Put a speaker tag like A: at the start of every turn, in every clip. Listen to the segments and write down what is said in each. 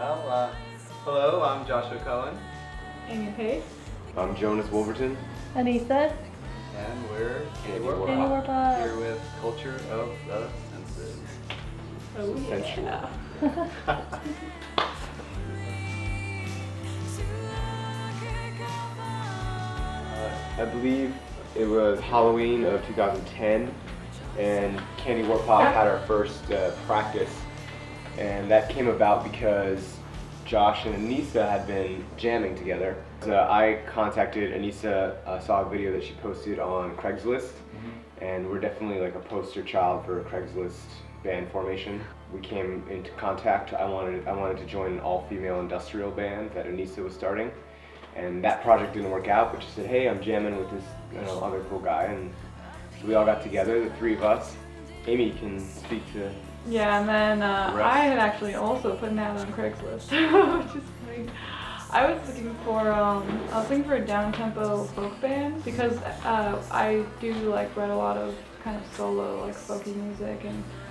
A: Well, hello, I'm Joshua Cohen.
B: Amy Pace.
C: I'm Jonas Wolverton.
D: Anissa.
A: And we're
C: Candy
D: Warpop.
A: here with Culture of the Senses.
B: Oh,
C: Sensual.
B: yeah.
C: I believe it was Halloween of 2010, and Candy Warpop had our first practice, and that came about because Josh and Anissa had been jamming together. I contacted Anissa, saw a video that she posted on Craigslist, and we're definitely like a poster child for Craigslist band formation. We came into contact. I wanted to join an all-female industrial band that Anissa was starting, and that project didn't work out. But she said, "Hey, I'm jamming with this other cool guy," and so we all got together, the three of us. Amy can speak to.
B: Yeah, and then
C: rest.
B: I had actually also put an ad on Craigslist, which is funny. I was looking for a down-tempo folk band because I do like write a lot of kind of solo like folky music,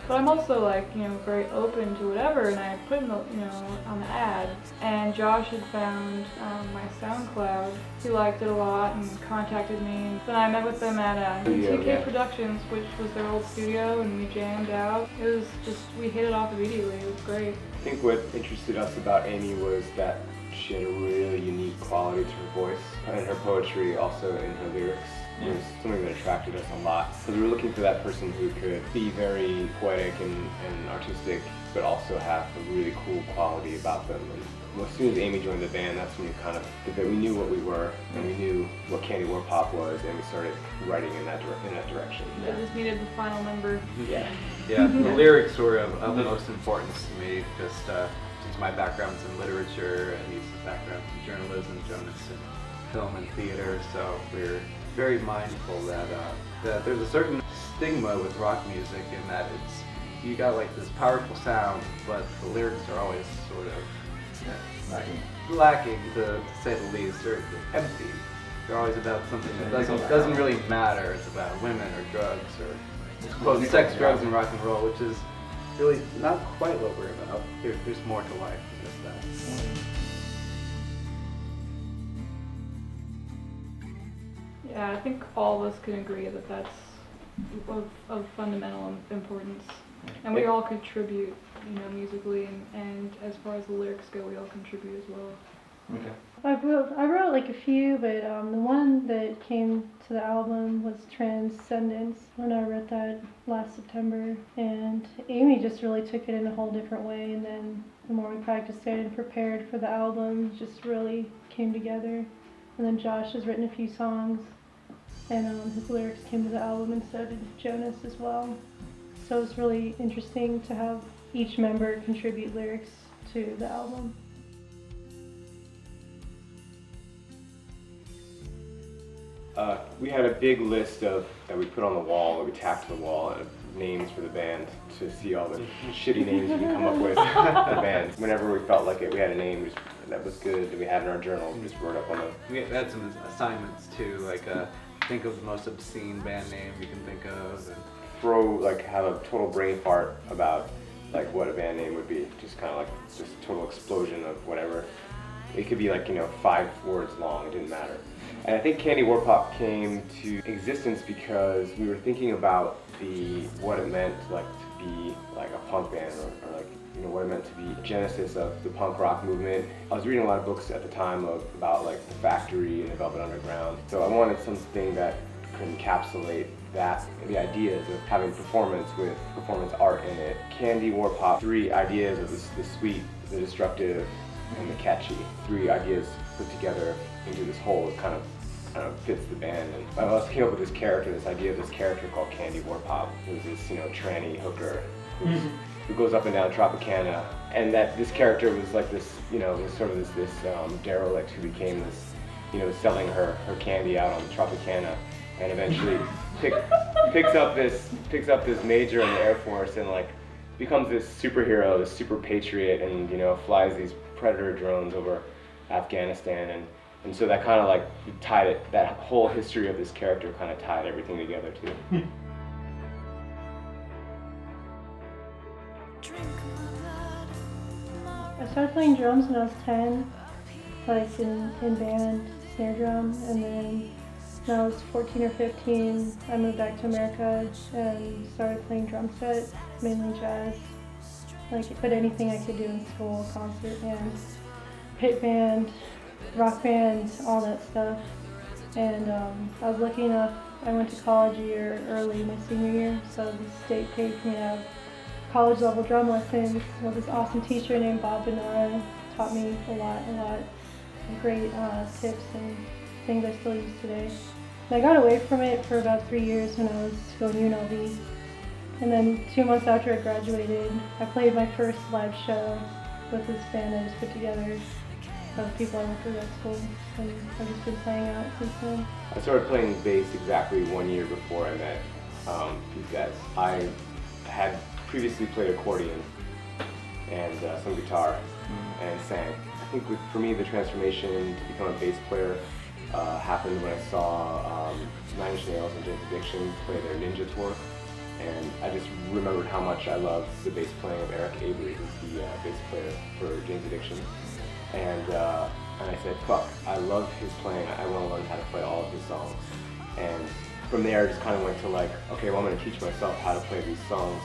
B: but I'm also like very open to whatever. And I put in the on the ad, and Josh had found my SoundCloud. He liked it a lot and contacted me. And then I met with them at TK Productions, which was their old studio, and we jammed out. It was just we hit it off immediately. It was great.
C: I think what interested us about Amy was that she had a really unique quality to her voice, and her poetry also in her lyrics was something that attracted us a lot. So we were looking for that person who could be very poetic and artistic, but also have a really cool quality about them. And as soon as Amy joined the band, that's when we knew what we were, and we knew what Candy Warpop was, and we started writing in that direction.
B: I just needed the final number.
C: Yeah.
A: Yeah, the lyrics were of the most importance to me, just since my background's in literature and Anissa's background in journalism, Jonas in film and theater, so we're very mindful that there's a certain stigma with rock music in that you got like this powerful sound, but the lyrics are always sort of lacking to say the least. They're empty. They're always about something that doesn't really matter. It's about women or drugs or quote sex, drugs, and rock and roll, which is really not quite what we're about. There's more to life than just that.
B: Yeah, I think all of us can agree that that's of fundamental importance, and we all contribute, musically, and as far as the lyrics go, we all contribute as well.
A: Okay.
D: I wrote like a few, but the one that came to the album was Transcendence when I wrote that last September, and Amy just really took it in a whole different way, and then the more we practiced it and prepared for the album, it just really came together. And then Josh has written a few songs, and his lyrics came to the album, and so did Jonas as well. So it's really interesting to have each member contribute lyrics to the album.
C: We had a big list that we put on the wall, that we tacked to the wall, of names for the band to see all the shitty names we can come up with for the bands. Whenever we felt like we had a name that was good, that we had in our journal, we just wrote up on them.
A: We had some assignments too, like think of the most obscene band name you can think of. And
C: have a total brain fart about like what a band name would be. Just kind of like just a total explosion of whatever. It could be like 5 words long. It didn't matter. And I think Candy Warpop came to existence because we were thinking about what it meant like to be like a punk band, or like what it meant to be genesis of the punk rock movement. I was reading a lot of books at the time about like the Factory and the Velvet Underground. So I wanted something that could encapsulate the ideas of having performance with performance art in it. Candy Warpop, 3 ideas of the sweet, the destructive, and the catchy. 3 ideas put together into this whole kind of fits the band. And I also came up with this idea of this character called Candy Warpop, who's this tranny hooker who goes up and down Tropicana, and that this character was like this, was sort of this derelict who became this, selling her candy out on Tropicana, and eventually picks up this major in the Air Force and like becomes this superhero, this super patriot, and flies these Predator drones over Afghanistan, and so that kind of like tied it. That whole history of this character kind of tied everything together too.
E: Drink my blood, my
D: I started playing drums when I was 10, like in band, snare drum, and then when I was 14 or 15, I moved back to America and started playing drum set, mainly jazz, but anything I could do in school, concert band, pit band, rock band, all that stuff. And I was lucky enough, I went to college a year early, my senior year, so the state paid for me to have college level drum lessons with this awesome teacher named Bob Benora. Taught me a lot of great tips and things I still use today. And I got away from it for about 3 years when I was going to UNLV. And then 2 months after I graduated, I played my first live show with this band I just put together of people I went to that school, and I've just been playing out since then.
C: I started playing bass exactly 1 year before I met these guys. I had previously played accordion and some guitar and sang. I think for me the transformation to become a bass player happened when I saw Nine Inch Nails and Jane's Addiction play their Ninja tour. And I just remembered how much I loved the bass playing of Eric Avery, who's the bass player for Jane's Addiction. And I said, fuck, I love his playing, I want to learn how to play all of his songs. And from there I just kind of went to like, okay, well I'm going to teach myself how to play these songs.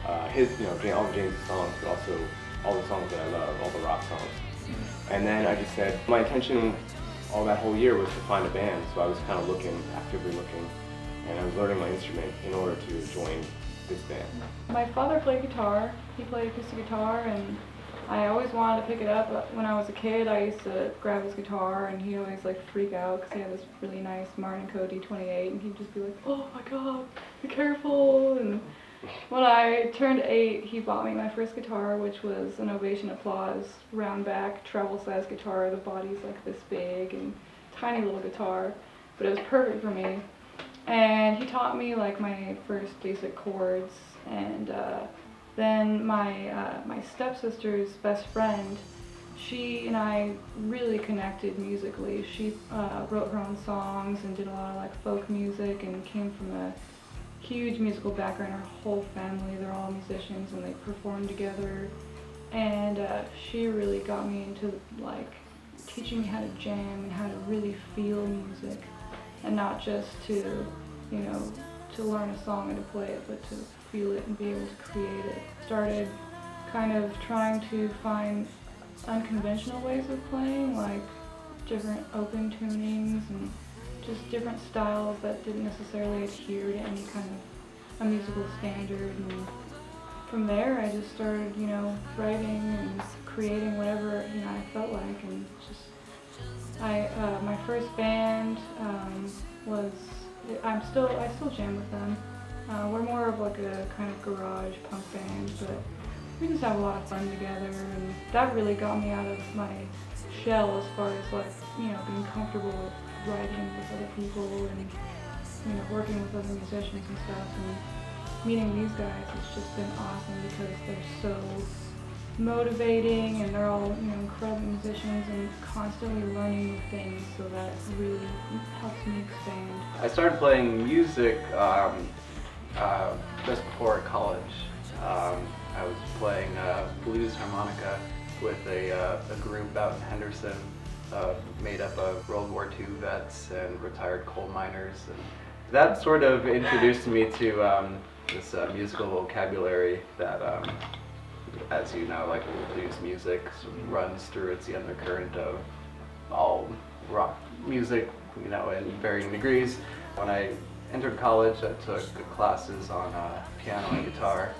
C: All of James' songs, but also all the songs that I love, all the rock songs. And then I just said, my intention all that whole year was to find a band, so I was kind of actively looking, and I was learning my instrument in order to join this band.
B: My father played guitar. He played acoustic guitar, and I always wanted to pick it up. When I was a kid, I used to grab his guitar, and he'd always like freak out because he had this really nice Martin & Co. D28, and he'd just be like, "Oh my God, be careful!" And when I turned 8, he bought me my first guitar, which was an Ovation Applause round back treble size guitar. The body's like this big and tiny little guitar, but it was perfect for me. And he taught me like my first basic chords, and then my stepsister's best friend, she and I really connected musically. She wrote her own songs and did a lot of like folk music, and came from a huge musical background. Her whole family, they're all musicians, and they perform together. And she really got me into like teaching me how to jam and how to really feel music, and not just to, to learn a song and to play it, but to feel it and be able to create it. Started kind of trying to find unconventional ways of playing, like different open tunings and just different styles that didn't necessarily adhere to any kind of a musical standard. And from there I just started, writing and creating whatever, I felt like. And just, my first band was, I still jam with them. We're more of like a kind of garage punk band, but we just have a lot of fun together, and that really got me out of my shell as far as like, being comfortable with writing with other people and, working with other musicians and stuff. And meeting these guys has just been awesome because they're so motivating, and they're all, incredible musicians and constantly learning new things, so that really helps me expand.
A: I started playing music just before college. I was playing blues harmonica with a group out in Henderson, made up of World War II vets and retired coal miners. And that sort of introduced me to this musical vocabulary that, as you know, like blues music runs through. It's the undercurrent of all rock music, in varying degrees. When I entered college, I took classes on piano and guitar,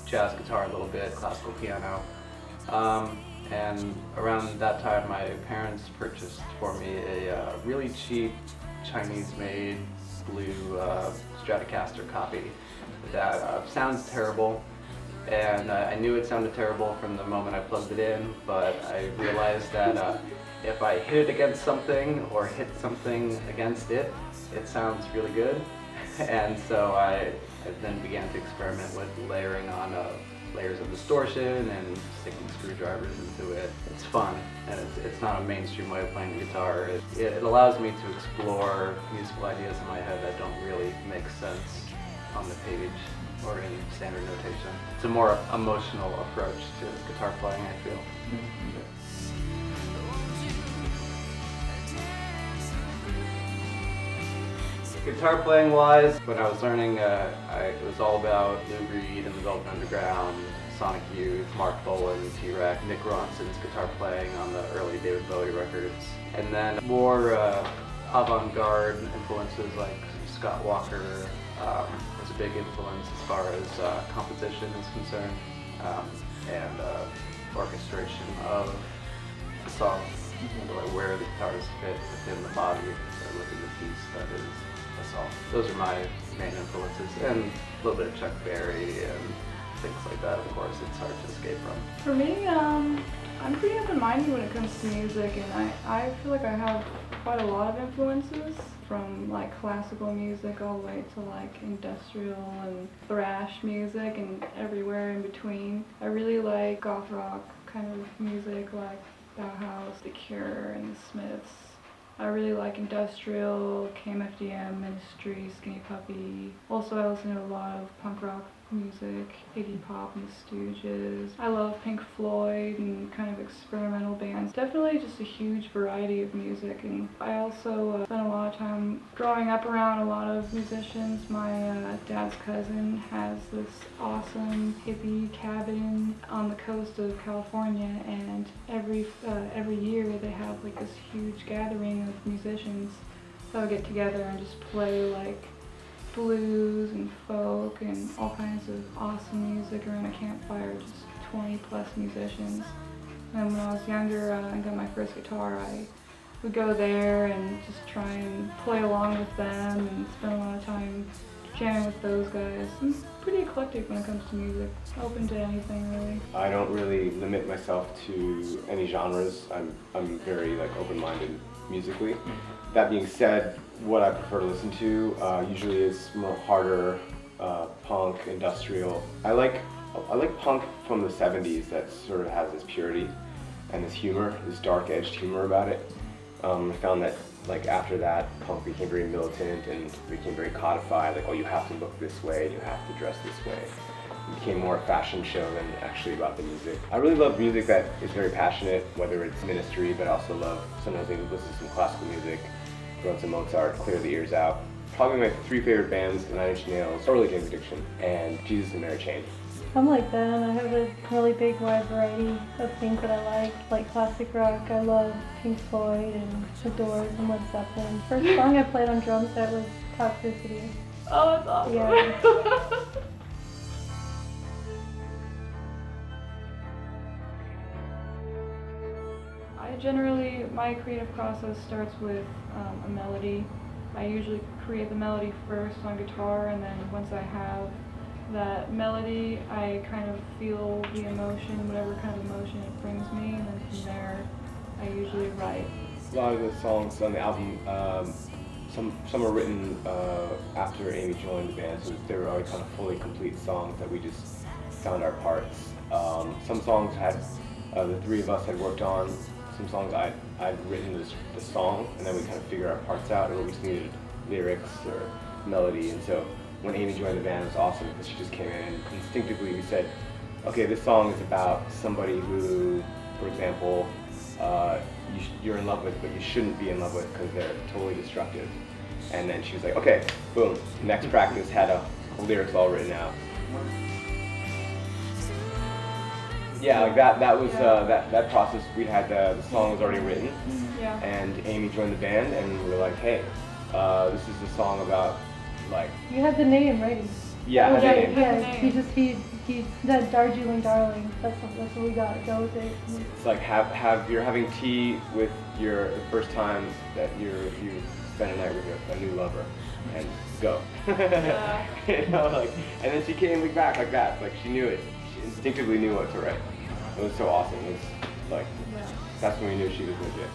A: jazz guitar a little bit, classical piano. And around that time, my parents purchased for me a really cheap Chinese-made blue Stratocaster copy that sounds terrible. And I knew it sounded terrible from the moment I plugged it in, but I realized that if I hit it against something or hit something against it, it sounds really good. And so I then began to experiment with layering on layers of distortion and sticking screwdrivers into it. It's fun, and it's not a mainstream way of playing the guitar. It allows me to explore musical ideas in my head that don't really make sense on the page or in standard notation. It's a more emotional approach to guitar playing, I feel. Guitar playing wise, when I was learning, it was all about Lou Reed and the Velvet Underground, Sonic Youth, Mark Bolan, T-Rex, Nick Ronson's guitar playing on the early David Bowie records. And then more avant-garde influences like Scott Walker was a big influence as far as composition is concerned, and orchestration of the songs, like where the guitars fit within the body or within the piece that is a song. Those are my main influences, and a little bit of Chuck Berry and things like that, of course, it's hard to escape from.
B: For me, I'm pretty open-minded when it comes to music, and I feel like I have quite a lot of influences, from like classical music all the way to like industrial and thrash music and everywhere in between. I really like goth rock kind of music like Bauhaus, The Cure, and The Smiths. I really like industrial, KMFDM, Ministry, Skinny Puppy. Also, I listen to a lot of punk rock music, Iggy Pop and the Stooges. I love Pink Floyd and kind of experimental bands. Definitely just a huge variety of music. And I also spent a lot of time growing up around a lot of musicians. My dad's cousin has this awesome hippie cabin on the coast of California, and every year they have like this huge gathering of musicians that will get together and just play like blues and folk and all kinds of awesome music around a campfire, just 20 plus musicians. And when I was younger and got my first guitar, I would go there and just try and play along with them and spend a lot of time jamming with those guys. I'm pretty eclectic when it comes to music, open to anything really.
C: I don't really limit myself to any genres. I'm very like open-minded musically. That being said, what I prefer to listen to usually is more harder punk, industrial. I like punk from the 70s that sort of has this purity and this humor, this dark-edged humor about it. I found that like after that, punk became very militant and became very codified. Like, oh, you have to look this way, you have to dress this way. It became more a fashion show than actually about the music. I really love music that is very passionate, whether it's Ministry, but I also love sometimes I listen to some classical music, throw in some Mozart, clear the ears out. Probably my three favorite bands: Nine Inch Nails, Early James Addiction, and Jesus and Mary Chain.
D: I'm like that. I have a really big wide variety of things that I like classic rock. I love Pink Floyd and The Doors and Led Zeppelin. First song I played on drum set was Toxicity.
B: Oh, that's awesome.
D: Yeah. My creative process starts with a melody. I usually create the melody first on guitar, and then once I have that melody, I kind of feel the emotion, whatever kind of emotion it brings me, and then from there, I usually write.
C: A lot of the songs on the album, some are written after Amy joined the band, so they were already kind of fully complete songs that we just found our parts. Some songs had the three of us had worked on. Some songs I'd written the song, and then we kind of figure our parts out, and we just needed lyrics or melody. And so when Amy joined the band, it was awesome because she just came in and instinctively we said, okay, this song is about somebody who, for example, you're in love with, but you shouldn't be in love with because they're totally destructive. And then she was like, okay, boom. Next practice had a lyrics all written out. Yeah, like that was that process. We had the song was already written,
B: Yeah.
C: and Amy joined the band, and we were like, hey, this is the song about like.
D: You had the name, right?
C: Yeah, I had the name.
D: Yeah, he said Darjeeling Darling. That's what we got. Go with it.
C: It's like you're having tea with the first time that you spend a night with a new lover, and go.
B: Yeah.
C: You know, like, and then she came back like that. Like she knew it. She instinctively knew what to write. It was so awesome. It was like, that's when we knew she was legit.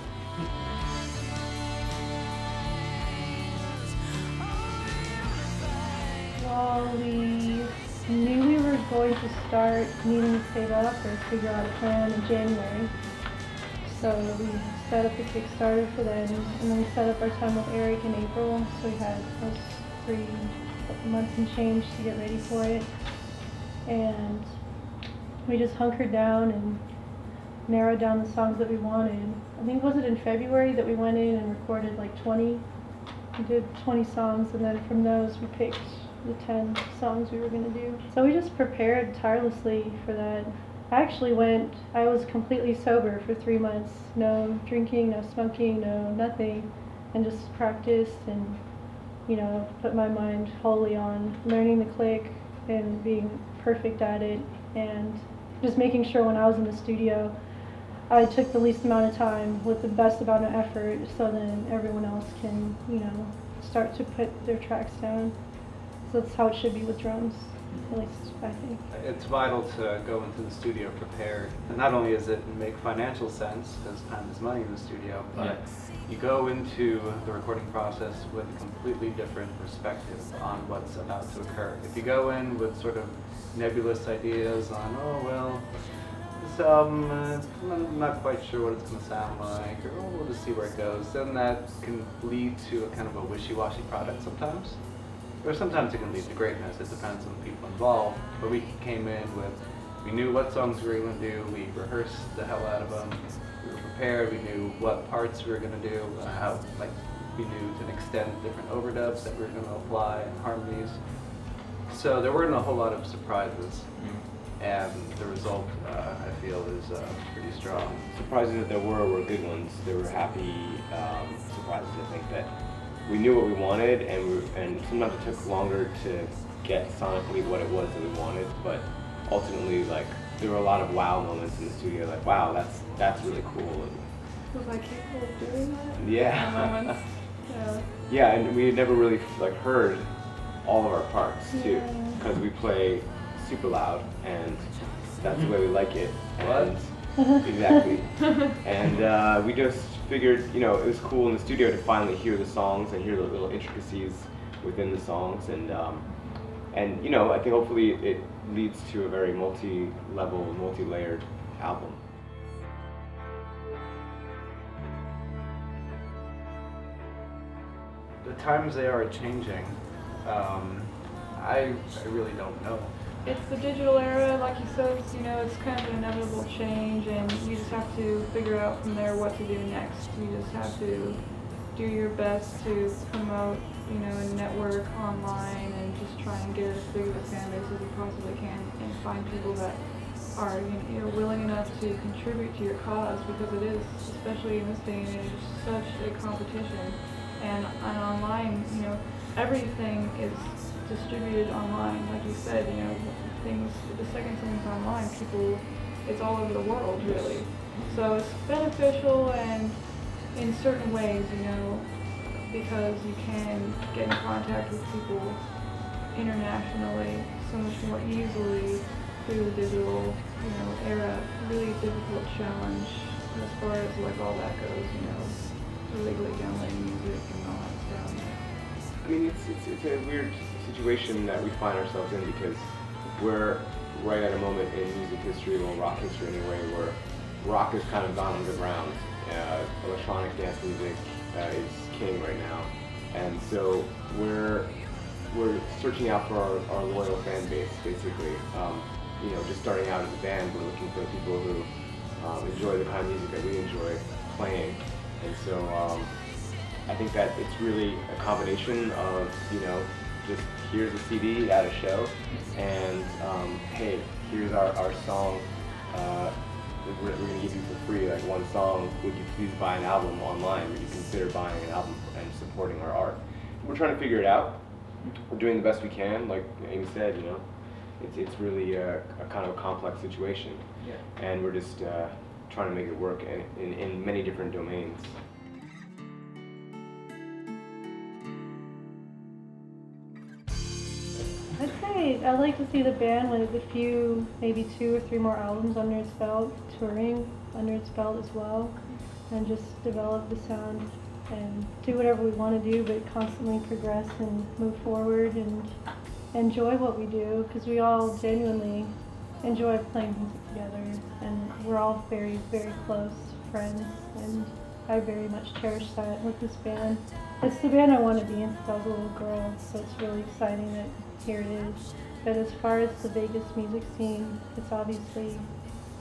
D: Well, we knew we were going to start needing to save up or figure out a plan in January. So we set up the Kickstarter for then, and then we set up our time with Eric in April. So we had us 3 a month and change to get ready for it. And we just hunkered down and narrowed down the songs that we wanted. I think, was it in February that we went in and recorded like 20? We did 20 songs, and then from those we picked the 10 songs we were going to do. So we just prepared tirelessly for that. I was completely sober for 3 months. No drinking, no smoking, no nothing. And just practiced and, put my mind wholly on learning the click and being perfect at it. And just making sure when I was in the studio, I took the least amount of time with the best amount of effort, so then everyone else can, start to put their tracks down. So that's how it should be with drums, at least I think.
A: It's vital to go into the studio prepared. And not only does it make financial sense, because time is money in the studio, but you go into the recording process with a completely different perspective on what's about to occur. If you go in with sort of nebulous ideas on, I'm not quite sure what it's going to sound like, or we'll just see where it goes, then that can lead to a kind of a wishy-washy product sometimes. Or sometimes it can lead to greatness. It depends on the people involved. But we came in we knew what songs we were going to do. We rehearsed the hell out of them. We were prepared. We knew what parts we were going to do. We knew to an extent different overdubs that we were going to apply and harmonies. So there weren't a whole lot of surprises. And the result, I feel, is pretty strong.
C: Surprises that there were good ones. There were happy surprises, I think, that we knew what we wanted, and sometimes it took longer to get sonically what it was that we wanted, but ultimately, there were a lot of wow moments in the studio, wow, that's really cool.
B: Was I capable of doing that?
C: Yeah.
B: Moments. Yeah.
C: Yeah, and we had never really heard all of our parts too, because we play super loud, and that's the way we like it. And exactly. And we just figured, it was cool in the studio to finally hear the songs and hear the little intricacies within the songs, and I think hopefully it leads to a very multi-level, multi-layered album.
A: The times they are changing, I really don't know.
B: It's the digital era, like you said, it's kind of an inevitable change, and you just have to figure out from there what to do next. You just have to do your best to promote, and network online, and just try and get as big of a fan base as you possibly can, and find people that are willing enough to contribute to your cause, because it is, especially in this day and age, such a competition. And online, everything is distributed online, like you said, the second something's online, it's all over the world, really. So it's beneficial and in certain ways, because you can get in contact with people internationally so much more easily through the digital, era. Really difficult challenge as far as all that goes, illegally downloading music and all that stuff.
C: I mean, it's a weird situation that we find ourselves in, because we're right at a moment in music history, or rock history anyway, where rock has kind of gone underground. Electronic dance music is king right now, and so we're searching out for our loyal fan base, basically. Just starting out as a band, we're looking for people who enjoy the kind of music that we enjoy playing, and so I think that it's really a combination of, just here's a CD at a show, and hey, here's our song, we're going to give you for free, one song, would you please buy an album online, would you consider buying an album and supporting our art? We're trying to figure it out. We're doing the best we can, like Amy said, it's really a kind of a complex situation, and we're just trying to make it work in many different domains.
D: I'd say I'd like to see the band with a few, maybe 2 or 3 more albums under its belt, touring under its belt as well, and just develop the sound and do whatever we want to do, but constantly progress and move forward and enjoy what we do, because we all genuinely enjoy playing music together, and we're all very, very close friends, and I very much cherish that with this band. It's the band I wanted to be in since I was a little girl, so it's really exciting that here it is. But as far as the Vegas music scene, it's obviously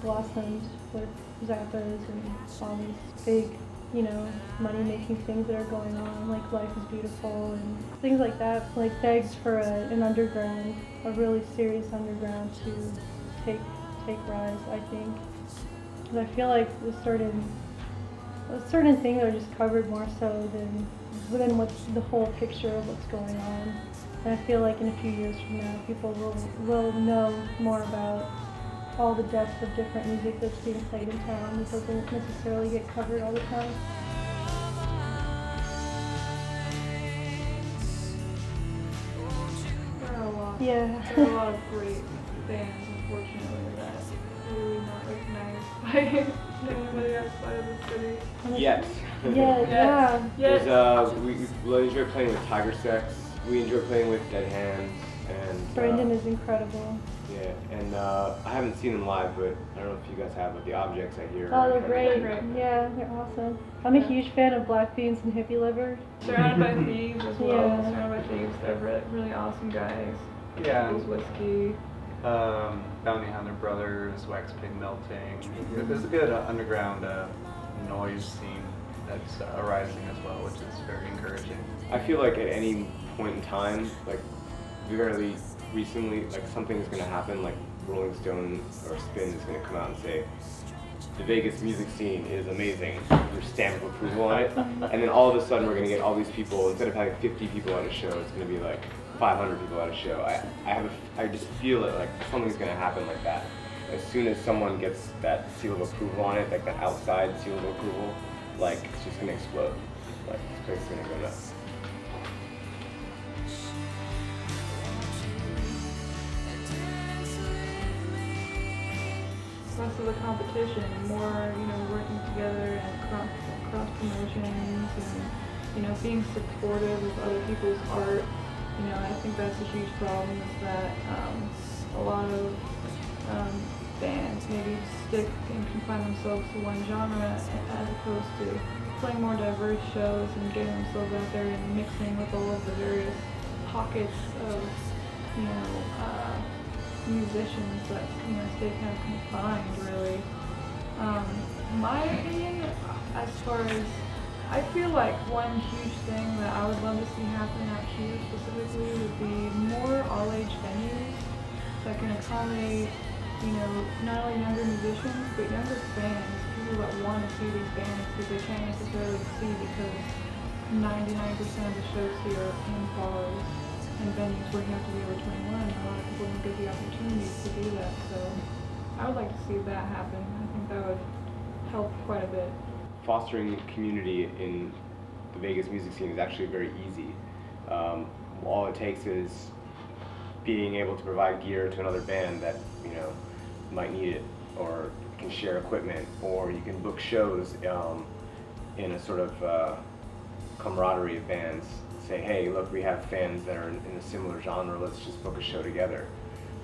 D: blossomed with Zappas and all these big, you know, money-making things that are going on, like Life is Beautiful and things like that, like begs for an underground, a really serious underground to take rise, I think. Because I feel like certain things are just covered more so than what's the whole picture of what's going on. And I feel like in a few years from now, people will know more about all the depth of different music that's being played in town that doesn't necessarily get covered all the time.
B: There are a lot.
D: Yeah.
B: There are a lot of great bands, unfortunately, that are really not recognized by anybody outside of the city.
C: Yet.
D: Yeah.
B: Yes.
C: We enjoy playing with Tiger Sex. We enjoy playing with Dead Hands. And
D: Brendan is incredible.
C: Yeah, and I haven't seen them live, but I don't know if you guys have, but the Objects I hear.
D: Oh, they're great.
B: Great.
D: Yeah, they're awesome. I'm a huge fan of Black Beans and Hippie Liver.
B: Surrounded by Thieves as well.
D: Yeah.
B: Surrounded by Thieves. They're really awesome guys.
A: Yeah.
B: People's Whiskey.
A: Bounty Hunter Brothers, Wax Pig Melting. There's a good underground noise scene that's arising as well, which is very encouraging.
C: I feel like at any point in time, like very recently, like something is going to happen, like Rolling Stone or Spin is going to come out and say, the Vegas music scene is amazing, your stamp of approval on it, and then all of a sudden we're going to get all these people, instead of having 50 people at a show, it's going to be like 500 people at a show. I just feel it, like something's going to happen like that. As soon as someone gets that seal of approval on it, like that outside seal of approval, like it's just going to explode. Like this place is going to go nuts.
B: Less of the competition, more, working together and cross promotions and, being supportive of other people's art. I think that's a huge problem is that a lot of bands maybe stick and confine themselves to one genre as opposed to playing more diverse shows and getting themselves out there and mixing with all of the various pockets of, musicians that stay kind of confined really. My opinion, as far as I feel like one huge thing that I would love to see happen out here specifically would be more all-age venues that can accommodate not only younger musicians but younger fans, people that want to see these bands that they can't necessarily see because 99% of the shows here are in bars and venues where you have to be over 21, and a lot of people don't get the opportunity to do that. So I would like to see that happen. I think that would help quite a bit.
C: Fostering community in the Vegas music scene is actually very easy. All it takes is being able to provide gear to another band that might need it, or can share equipment, or you can book shows in a sort of camaraderie of bands. Say, hey, look, we have fans that are in a similar genre, let's just book a show together.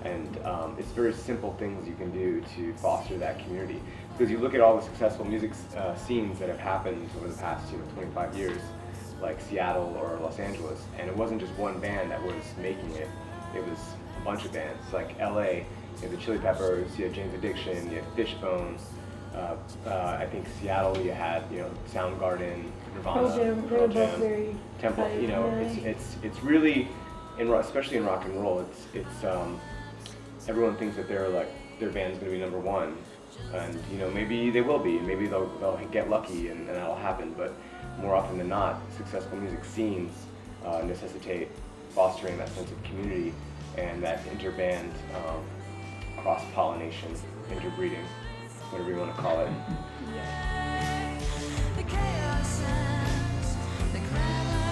C: And it's very simple things you can do to foster that community. Because you look at all the successful music scenes that have happened over the past 25 years, like Seattle or Los Angeles, and it wasn't just one band that was making it, it was a bunch of bands. Like LA, you had the Chili Peppers, you had Jane's Addiction, you had Fishbone. I think Seattle, you had Soundgarden, Nirvana,
D: Pearl Jam, very
C: Temple.
D: tight,
C: It's really, especially in rock and roll, it's everyone thinks that their band's going to be number one, and maybe they will be, maybe they'll get lucky and that'll happen. But more often than not, successful music scenes necessitate fostering that sense of community and that interband cross-pollination, interbreeding, whatever you want to call it.
B: Yeah.
E: The chaos ends, the crowd